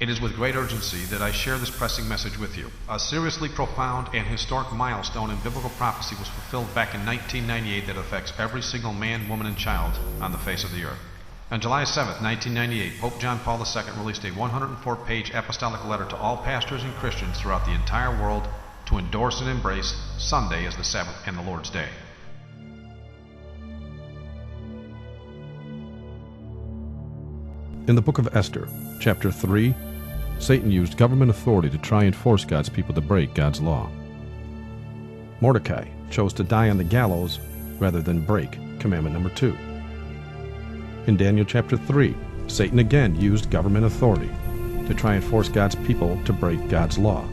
It is with great urgency that I share this pressing message with you. A seriously profound and historic milestone in biblical prophecy was fulfilled back in 1998 that affects every single man, woman, and child on the face of the earth. On July 7, 1998, Pope John Paul II released a 104-page apostolic letter to all pastors and Christians throughout the entire world to endorse and embrace Sunday as the Sabbath and the Lord's Day. In the book of Esther, chapter 3, Satan used government authority to try and force God's people to break God's law. Mordecai chose to die on the gallows rather than break commandment number 2. In Daniel chapter 3, Satan again used government authority to try and force God's people to break God's law.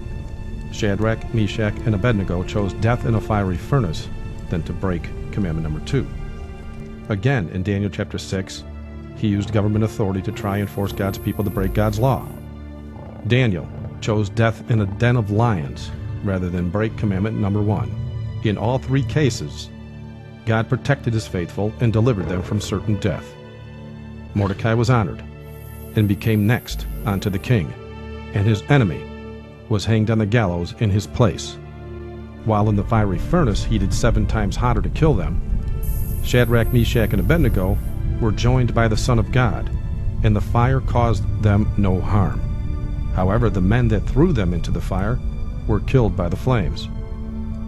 Shadrach, Meshach, and Abednego chose death in a fiery furnace than to break commandment number 2. Again, in Daniel chapter 6, he used government authority to try and force God's people to break God's law. Daniel chose death in a den of lions rather than break commandment number 1. In all 3 cases, God protected his faithful and delivered them from certain death. Mordecai was honored and became next unto the king, and his enemy was hanged on the gallows in his place. While in the fiery furnace heated 7 times hotter to kill them, Shadrach, Meshach, and Abednego were joined by the Son of God, and the fire caused them no harm. However, the men that threw them into the fire were killed by the flames.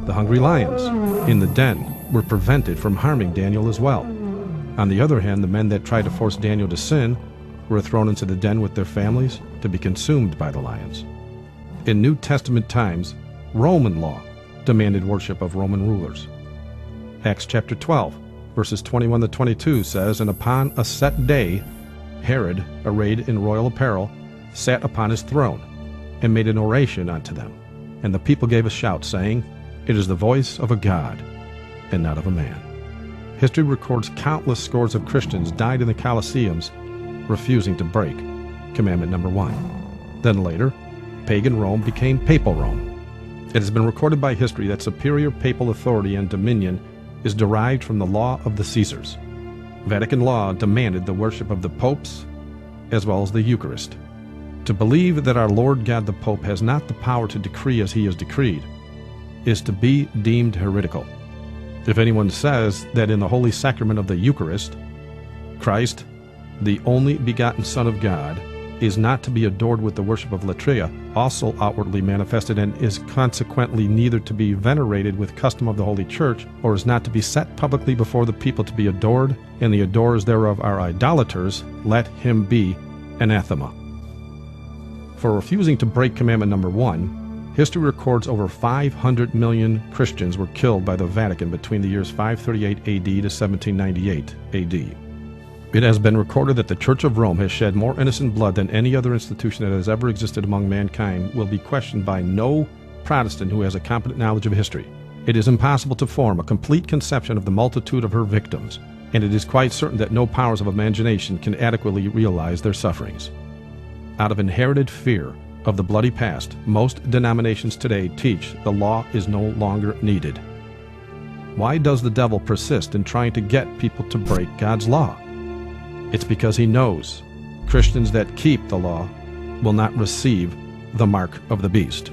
The hungry lions in the den were prevented from harming Daniel as well. On the other hand, the men that tried to force Daniel to sin were thrown into the den with their families to be consumed by the lions. In New Testament times, Roman law demanded worship of Roman rulers. Acts chapter 12, verses 21 to 22 says, "And upon a set day, Herod, arrayed in royal apparel, sat upon his throne, and made an oration unto them. And the people gave a shout, saying, It is the voice of a God, and not of a man." History records countless scores of Christians died in the Colosseums, refusing to break commandment number 1. Then later, pagan Rome became papal Rome. It has been recorded by history that superior papal authority and dominion is derived from the law of the Caesars. Vatican law demanded the worship of the popes as well as the Eucharist. To believe that our Lord God the Pope has not the power to decree as he has decreed is to be deemed heretical. If anyone says that in the Holy Sacrament of the Eucharist, Christ, the only begotten Son of God, is not to be adored with the worship of latria, also outwardly manifested, and is consequently neither to be venerated with custom of the Holy Church, or is not to be set publicly before the people to be adored, and the adorers thereof are idolaters, let him be anathema. For refusing to break commandment number 1, history records over 500 million Christians were killed by the Vatican between the years 538 AD to 1798 AD. It has been recorded that the Church of Rome has shed more innocent blood than any other institution that has ever existed among mankind will be questioned by no Protestant who has a competent knowledge of history. It is impossible to form a complete conception of the multitude of her victims, and it is quite certain that no powers of imagination can adequately realize their sufferings. Out of inherited fear of the bloody past, most denominations today teach the law is no longer needed. Why does the devil persist in trying to get people to break God's law? It's because he knows Christians that keep the law will not receive the mark of the beast.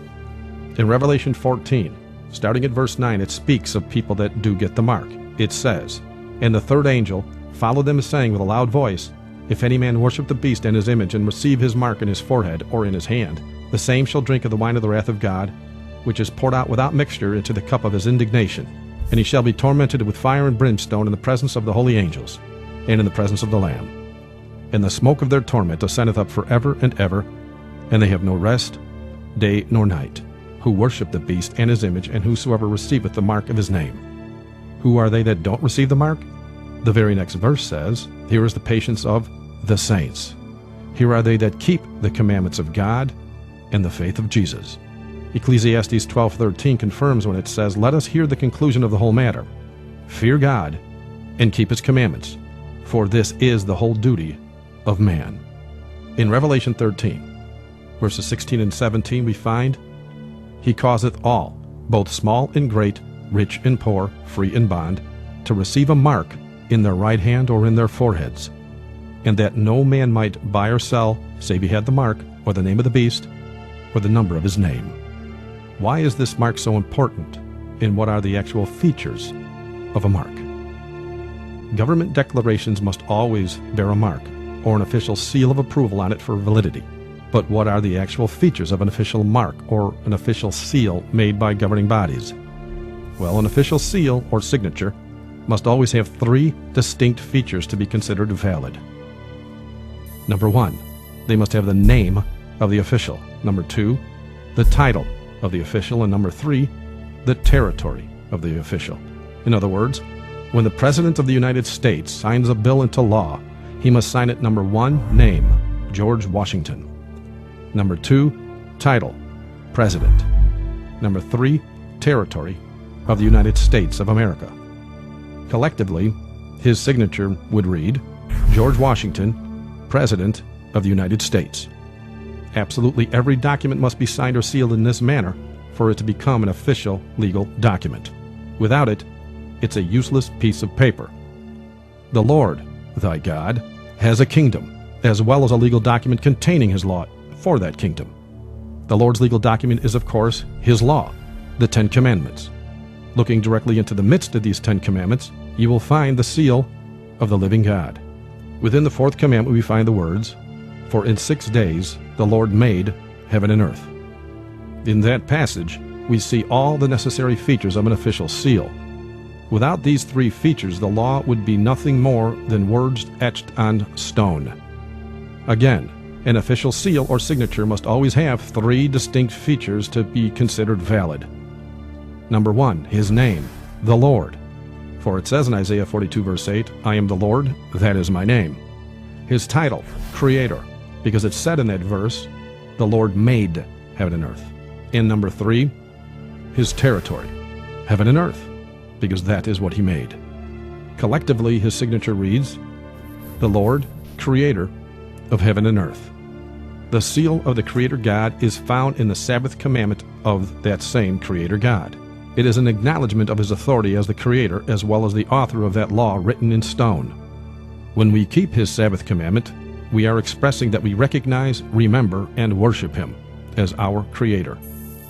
In Revelation 14, starting at verse 9, it speaks of people that do get the mark. It says, "And the third angel followed them, saying with a loud voice, If any man worship the beast and his image, and receive his mark in his forehead or in his hand, the same shall drink of the wine of the wrath of God, which is poured out without mixture into the cup of his indignation. And he shall be tormented with fire and brimstone in the presence of the holy angels, and in the presence of the Lamb. And the smoke of their torment ascendeth up forever and ever, and they have no rest, day nor night, who worship the beast and his image, and whosoever receiveth the mark of his name." Who are they that don't receive the mark? The very next verse says, "Here is the patience of the saints. Here are they that keep the commandments of God and the faith of Jesus." Ecclesiastes 12:13 confirms when it says, "Let us hear the conclusion of the whole matter. Fear God and keep his commandments, for this is the whole duty of man." In Revelation 13, verses 16 and 17, we find, "He causeth all, both small and great, rich and poor, free and bond, to receive a mark in their right hand or in their foreheads, and that no man might buy or sell, save he had the mark, or the name of the beast, or the number of his name. Why is this mark so important, and what are the actual features of a mark? Government declarations must always bear a mark, or an official seal of approval on it for validity. But what are the actual features of an official mark, or an official seal made by governing bodies? Well, an official seal, or signature, must always have 3 distinct features to be considered valid. Number 1, they must have the name of the official. Number 2, the title of the official. And number 3, the territory of the official. In other words, when the President of the United States signs a bill into law, he must sign it number 1, name, George Washington. Number 2, title, President. Number 3, territory of the United States of America. Collectively, his signature would read, George Washington, President of the United States. Absolutely every document must be signed or sealed in this manner for it to become an official legal document. Without it, it's a useless piece of paper. The Lord, thy God, has a kingdom, as well as a legal document containing his law for that kingdom. The Lord's legal document is, of course, his law, the 10 Commandments. Looking directly into the midst of these 10 Commandments, you will find the seal of the living God. Within the 4th commandment we find the words, For in 6 days the Lord made heaven and earth. In that passage, we see all the necessary features of an official seal. Without these 3 features, the law would be nothing more than words etched on stone. Again, an official seal or signature must always have 3 distinct features to be considered valid. Number 1, his name, the Lord. For it says in Isaiah 42 verse 8, I am the Lord, that is my name. His title, Creator, because it said in that verse, the Lord made heaven and earth. And number 3, his territory, heaven and earth, because that is what he made. Collectively, his signature reads, the Lord, Creator of heaven and earth. The seal of the Creator God is found in the Sabbath commandment of that same Creator God. It is an acknowledgement of his authority as the Creator, as well as the author of that law written in stone. When we keep his Sabbath commandment, we are expressing that we recognize, remember, and worship him as our Creator.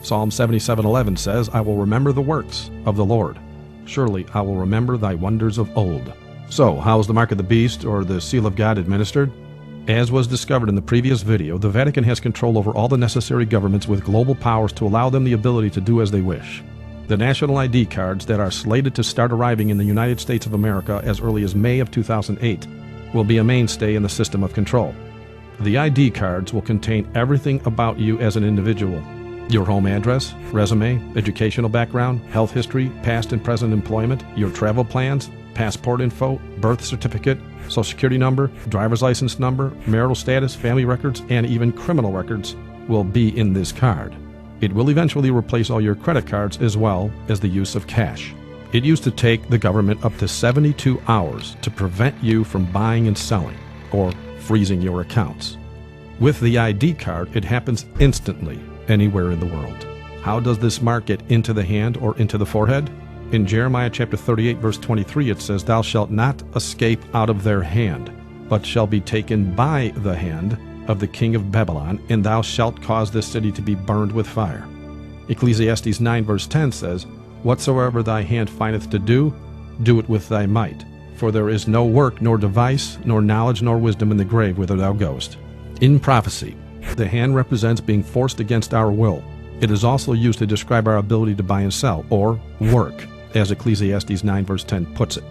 Psalm 77:11 says, I will remember the works of the Lord. Surely I will remember thy wonders of old. So, how is the mark of the beast, or the seal of God, administered? As was discovered in the previous video, the Vatican has control over all the necessary governments with global powers to allow them the ability to do as they wish. The national ID cards that are slated to start arriving in the United States of America as early as May of 2008 will be a mainstay in the system of control. The ID cards will contain everything about you as an individual. Your home address, resume, educational background, health history, past and present employment, your travel plans, passport info, birth certificate, social security number, driver's license number, marital status, family records, and even criminal records will be in this card. It will eventually replace all your credit cards as well as the use of cash. It used to take the government up to 72 hours to prevent you from buying and selling, or freezing your accounts. With the ID card, it happens instantly, anywhere in the world. How does this mark get into the hand or into the forehead? In Jeremiah chapter 38 verse 23 it says, Thou shalt not escape out of their hand, but shall be taken by the hand of the king of Babylon, and thou shalt cause this city to be burned with fire. Ecclesiastes 9 verse 10 says, Whatsoever thy hand findeth to do, do it with thy might. For there is no work, nor device, nor knowledge, nor wisdom in the grave whither thou goest. In prophecy, the hand represents being forced against our will. It is also used to describe our ability to buy and sell, or work, as Ecclesiastes 9 verse 10 puts it.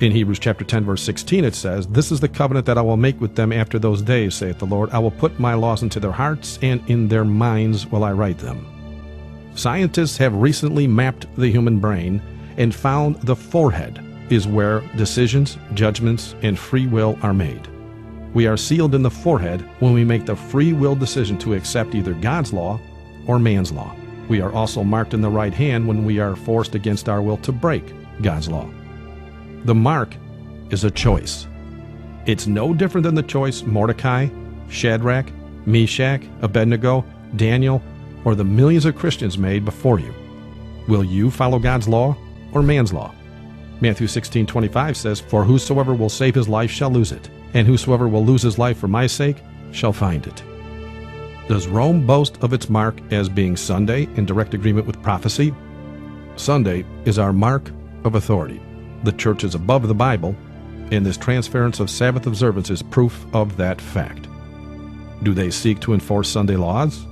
In Hebrews chapter 10 verse 16 it says, This is the covenant that I will make with them after those days, saith the Lord. I will put my laws into their hearts, and in their minds will I write them. Scientists have recently mapped the human brain and found the forehead is where decisions, judgments, and free will are made. We are sealed in the forehead when we make the free will decision to accept either God's law or man's law. We are also marked in the right hand when we are forced against our will to break God's law. The mark is a choice. It's no different than the choice Mordecai, Shadrach, Meshach, Abednego, Daniel, or the millions of Christians made before you. Will you follow God's law or man's law? Matthew 16:25 says, For whosoever will save his life shall lose it, and whosoever will lose his life for my sake shall find it. Does Rome boast of its mark as being Sunday in direct agreement with prophecy? Sunday is our mark of authority. The Church is above the Bible, and this transference of Sabbath observance is proof of that fact. Do they seek to enforce Sunday laws?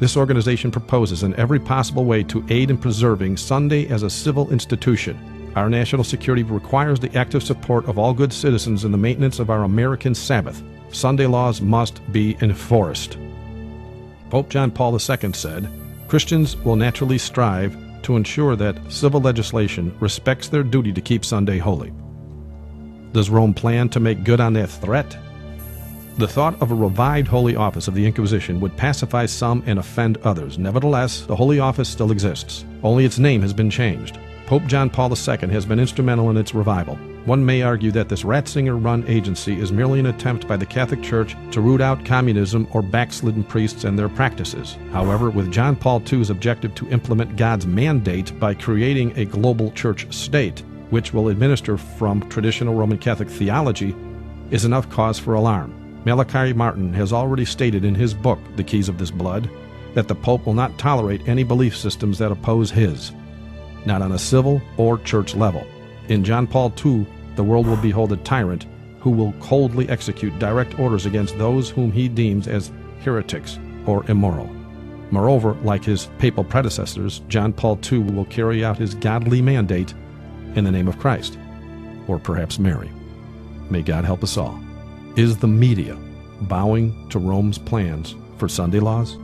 This organization proposes in every possible way to aid in preserving Sunday as a civil institution. Our national security requires the active support of all good citizens in the maintenance of our American Sabbath. Sunday laws must be enforced. Pope John Paul II said, Christians will naturally strive to ensure that civil legislation respects their duty to keep Sunday holy. Does Rome plan to make good on that threat? The thought of a revived Holy Office of the Inquisition would pacify some and offend others. Nevertheless, the Holy Office still exists. Only its name has been changed. Pope John Paul II has been instrumental in its revival. One may argue that this Ratzinger-run agency is merely an attempt by the Catholic Church to root out communism or backslidden priests and their practices. However, with John Paul II's objective to implement God's mandate by creating a global church state, which will administer from traditional Roman Catholic theology, is enough cause for alarm. Malachi Martin has already stated in his book, The Keys of This Blood, that the Pope will not tolerate any belief systems that oppose his, not on a civil or church level. In John Paul II, the world will behold a tyrant who will coldly execute direct orders against those whom he deems as heretics or immoral. Moreover, like his papal predecessors, John Paul II will carry out his godly mandate in the name of Christ, or perhaps Mary. May God help us all. Is the media bowing to Rome's plans for Sunday laws?